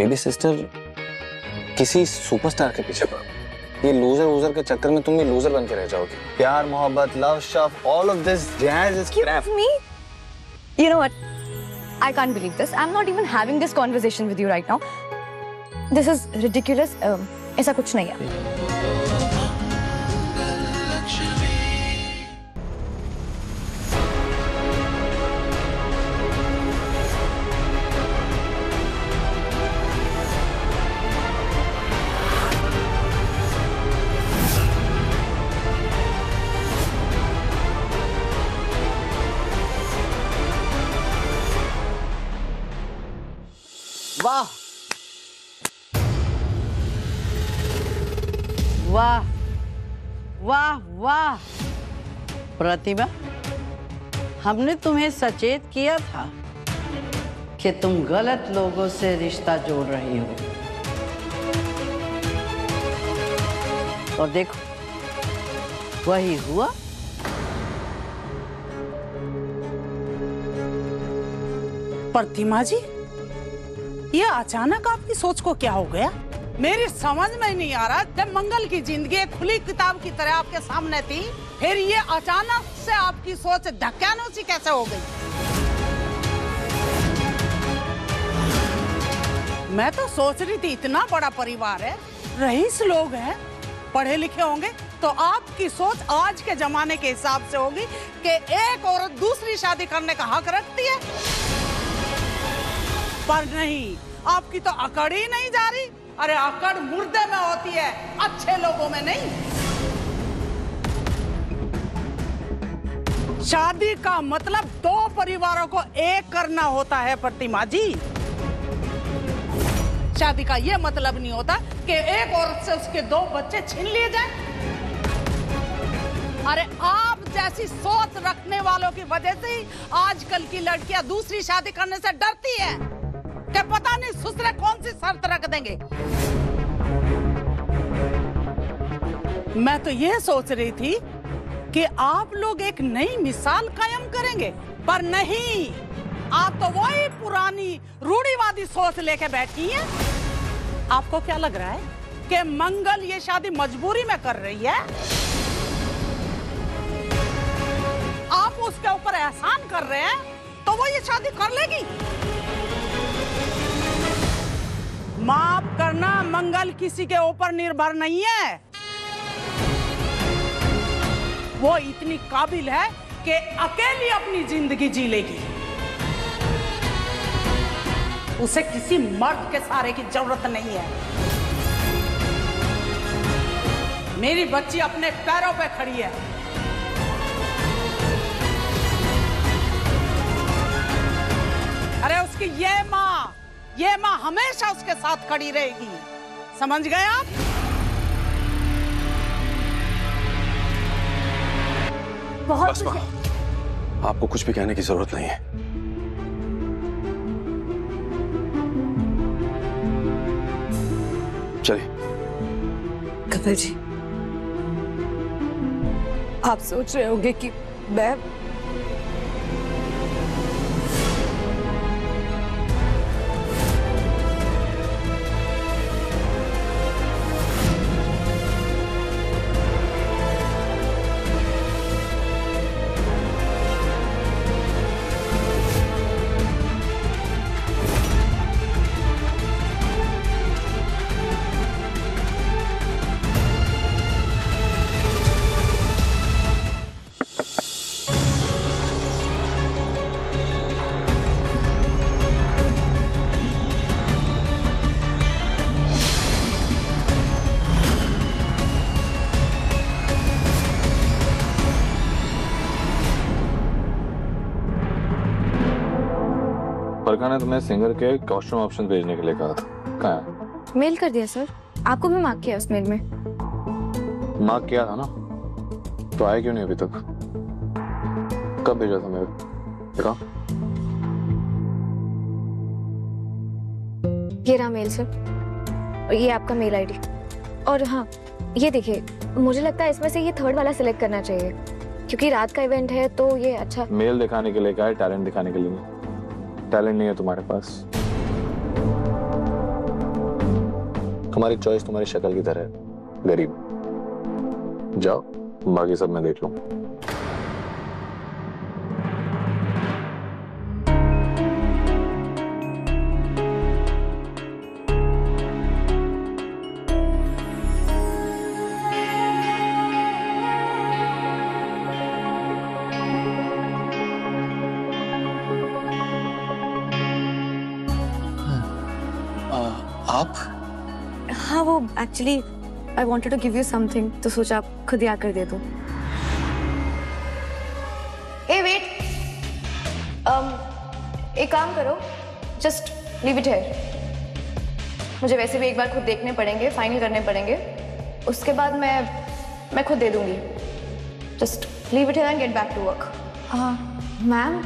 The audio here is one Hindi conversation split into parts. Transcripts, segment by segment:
बेबी सिस्टर किसी सुपरस्टार के पीछे पड़ो। ये लूजर वूजर के चक्कर में तुम भी लूजर बन के रह जाओगे। प्यार मोहब्बत लव शफ all of this jazz is crap. Me? You know what? I can't believe this. I'm not even having this conversation with you right now. This is ridiculous. ऐसा कुछ नहीं है। वाह वाह वाह वाह प्रतिभा, हमने तुम्हें सचेत किया था कि तुम गलत लोगों से रिश्ता जोड़ रही हो, और देखो वही हुआ। प्रतिमा जी, ये अचानक आपकी सोच को क्या हो गया? मेरी समझ में नहीं आ रहा। जब मंगल की जिंदगी एक खुली किताब की तरह आपके सामने थी, फिर ये अचानक से आपकी सोच ढक्यानोसी कैसे हो गई? मैं तो सोच रही थी इतना बड़ा परिवार है, रईस लोग हैं, पढ़े लिखे होंगे, तो आपकी सोच आज के जमाने के हिसाब से होगी कि एक औरत दूसरी शादी करने का हक रखती है। पर नहीं, आपकी तो अकड़ ही नहीं जा रही। अरे अकड़ मुर्दे में होती है, अच्छे लोगों में नहीं। शादी का मतलब दो परिवारों को एक करना होता है प्रतिमा जी। शादी का यह मतलब नहीं होता कि एक औरत से उसके दो बच्चे छीन लिए जाएं। अरे आप जैसी सोच रखने वालों की वजह से ही आजकल की लड़कियां दूसरी शादी करने से डरती हैं कि पता नहीं ससुरे कौन सी शर्त रख देंगे। मैं तो ये सोच रही थी कि आप लोग एक नई मिसाल कायम करेंगे, पर नहीं, आप तो वही पुरानी रूढ़िवादी सोच लेके बैठी हैं। आपको क्या लग रहा है कि मंगल ये शादी मजबूरी में कर रही है? आप उसके ऊपर एहसान कर रहे हैं तो वो ये शादी कर लेगी। माफ करना, मंगल किसी के ऊपर निर्भर नहीं है। वो इतनी काबिल है कि अकेली अपनी जिंदगी जी लेगी। उसे किसी मर्द के सहारे की जरूरत नहीं है। मेरी बच्ची अपने पैरों पे खड़ी है। अरे उसकी ये माँ हमेशा उसके साथ खड़ी रहेगी। समझ गए आप? बस माँ, आपको कुछ भी कहने की जरूरत नहीं है। चलिए। कपिल जी, आप सोच रहे होंगे कि मैं फरका ने तुम्हें सिंगर के कॉस्ट्यूम ऑप्शन भेजने के लिए कहा था, कहाँ है? मेल कर दिया सर, आपको भी मार्क किया उस मेल में। मार्क किया था ना, तो आया क्यों नहीं अभी तक? कब भेजा था मेरे? देखा? ये रहा मेल सर, और ये आपका मेल आईडी। और हाँ, ये देखिए, मुझे लगता है इसमें से ये थर्ड वाला सिलेक्ट करना चाहिए, क्योंकि रात का इवेंट है तो ये अच्छा। मेल दिखाने के लिए क्या है, टैलेंट दिखाने के लिए नहीं। टैलेंट नहीं है तुम्हारे पास। तुम्हारी चॉइस तुम्हारी शक्ल की तरह है, गरीब। जाओ, बाकी सब मैं देख लूंगा। आप? हाँ वो actually I wanted to give you something, तो सोचा आप खुद ही आकर दे दो। ए वेट, एक काम करो, जस्ट लीव इट हियर। मुझे वैसे भी एक बार खुद देखने पड़ेंगे, फाइनल करने पड़ेंगे, उसके बाद मैं खुद दे दूंगी। Just leave it here and get back to work. Ma'am,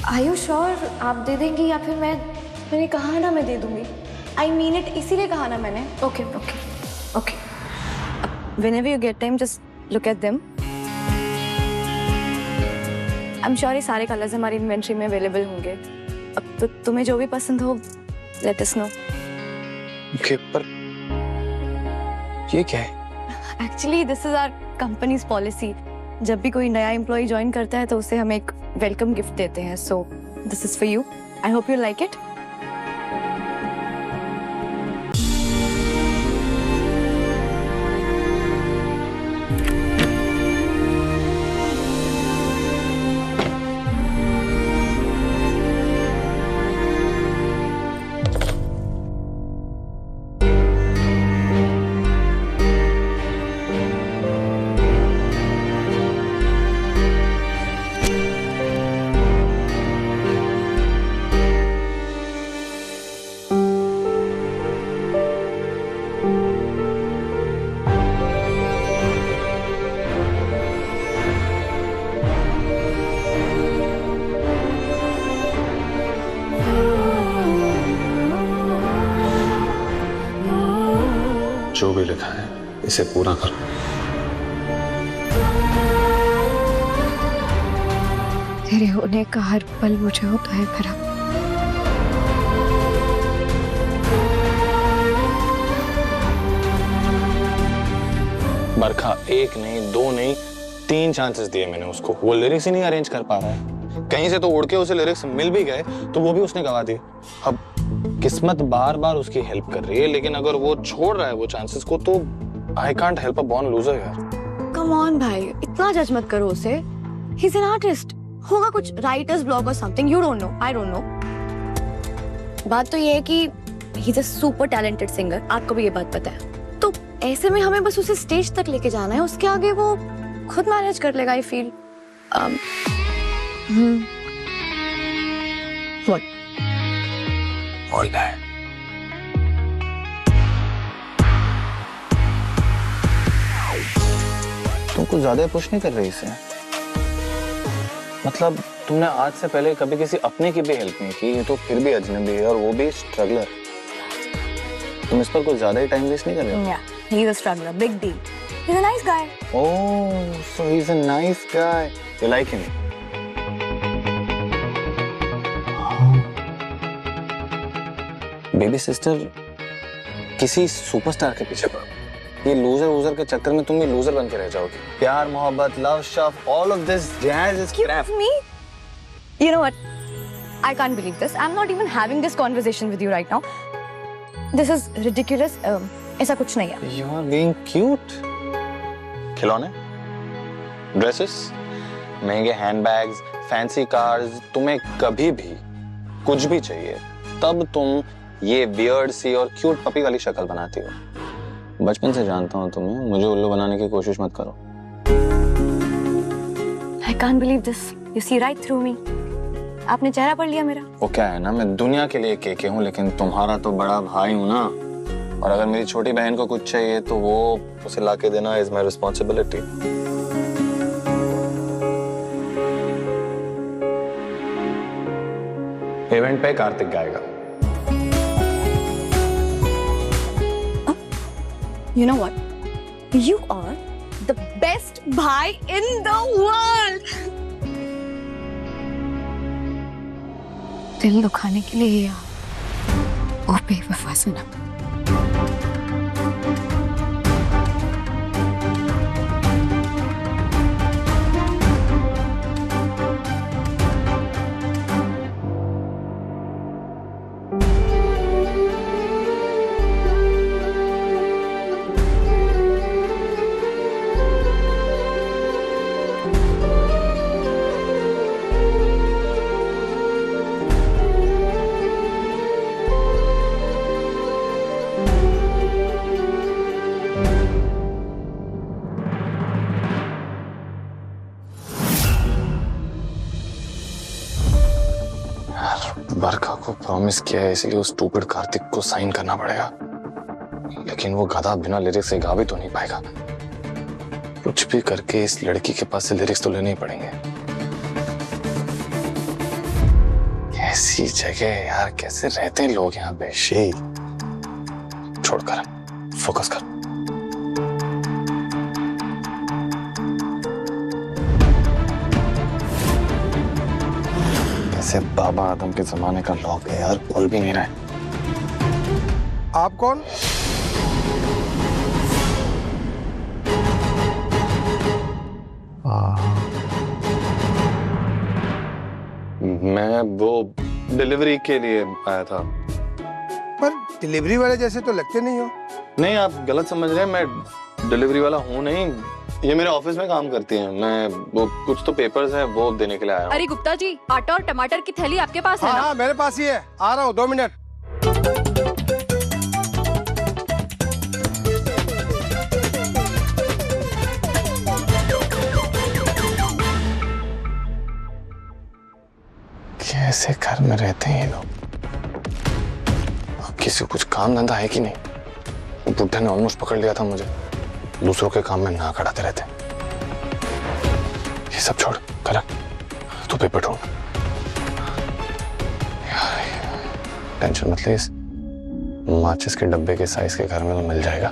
are you sure आप दे देंगी या फिर मैंने कहा ना मैं दे दूंगी। आई मीन इट, इसीलिए कहा ना मैंने। Okay okay okay, whenever you get time just look at them. I am sure ये सारे कलर्स हमारी इन्वेंट्री में अवेलेबल होंगे। अब तो तुम्हें जो भी पसंद हो लेट अस नो। ओके, पर ये क्या है? Actually this is our company's policy. जब भी कोई नया एम्प्लॉय ज्वाइन करता है तो उसे हम एक वेलकम गिफ्ट देते हैं। So this is for you. I hope you like it. जो भी लिखा है इसे पूरा करो। तेरे होने का हर पल मुझे होता है खराब। बरखा, एक नहीं, दो नहीं, 3 चांसेस दिए मैंने उसको। वो लिरिक्स ही नहीं अरेंज कर पा रहा है। कहीं से तो उड़ के उसे लिरिक्स मिल भी गए तो वो भी उसने गवा दिए। अब किस्मत बार बार उसकी हेल्प कर रही है, लेकिन अगर वो छोड़ रहा है वो चांसेस को तो I can't help a born loser यार। कम ऑन भाई, इतना जज मत करो उसे। He is an artist. होगा कुछ राइटर्स ब्लॉग और something, you don't know, I don't know. बात तो ये है कि he is a super talented singer, आपको भी ये बात पता है। तो ऐसे में हमें बस उसे स्टेज तक लेके जाना है, उसके आगे वो खुद मैनेज कर लेगा। I feel what all that. तुम कुछ ज्यादा पुश नहीं कर रही इसे? मतलब तुमने आज से पहले कभी किसी अपने की भी हेल्प नहीं की, ये तो फिर भी अजनबी है और वो भी स्ट्रगलर। तुम इस पर कुछ ज्यादा ही टाइम वेस्ट नहीं कर रहे हो? Yeah, he is a struggler, big deal. He's a nice guy. Oh, so he's a nice guy. You like him? Baby sister, किसी सुपरस्टार के पीछे पड़ो। ये लूजर के चक्कर में तुम भी लूजर बन के रह जाओगे। प्यार, मोहब्बत, love, शफ, all of this jazz is crap. Excuse me? You know what? I can't believe this. I'm not even having this conversation with you right now. This is ridiculous. ऐसा कुछ नहीं है। You are being cute. खिलौने, ड्रेसेस, महंगे हैंडबैग्स, फैंसी कार्स, तुम्हें कभी भी कुछ भी चाहिए तब तुम ये वियर्ड सी और क्यूट पपी वाली शक्ल बनाती हो। बचपन से जानता हूँ तुम्हें, मुझे उल्लू बनाने की कोशिश मत करो। I can't believe this. You see right through me. आपने चेहरा पढ़ लिया मेरा। वो क्या है ना, मैं दुनिया के लिए केके हूँ, लेकिन तुम्हारा तो बड़ा भाई हूँ ना। और अगर मेरी छोटी बहन को कुछ चाहिए तो वो उसे लाके देना इज माई रिस्पॉन्सिबिलिटी। इवेंट पे Kartik गाएगा। You know what? You are the best bhai in the world. दिल दुखाने के लिए ही ओ बेवफा सनम। प्रॉमिस किया है, इसलिए उस स्टूपिड कार्तिक को साइन करना पड़ेगा। लेकिन वो गधा बिना लिरिक्स से गा भी तो नहीं पाएगा। कुछ भी करके इस लड़की के पास से लिरिक्स तो लेने ही पड़ेंगे। कैसी जगह है यार, कैसे रहते हैं लोग यहाँ पे। शी छोड़कर फोकस कर। कैसे बाबा आदम के जमाने का लॉक है यार, खोल भी नहीं रहा है। आप कौन? मैं वो डिलीवरी के लिए आया था। पर डिलीवरी वाले जैसे तो लगते नहीं हो। नहीं, आप गलत समझ रहे हैं, मैं डिलीवरी वाला हूँ नहीं। ये मेरे ऑफिस में काम करती हैं। मैं वो कुछ तो पेपर्स हैं वो देने के लिए आया हूँ। अरे गुप्ता जी, आटा और टमाटर की थैली आपके पास है हाँ ना? हाँ मेरे पास ही है, आ रहा हूँ 2 मिनट। कैसे घर में रहते हैं ये लोग? अब किसी को कुछ काम धंधा है कि नहीं? बुड्ढे ने ऑलमोस्ट पकड़ लिया था मुझे। दूसरों के काम में ना खड़ाते रहते। ये सब छोड़, कर तू पेपर ढूंढ। यार टेंशन मत ले, इस माचिस के डब्बे के साइज के घर में तो मिल जाएगा।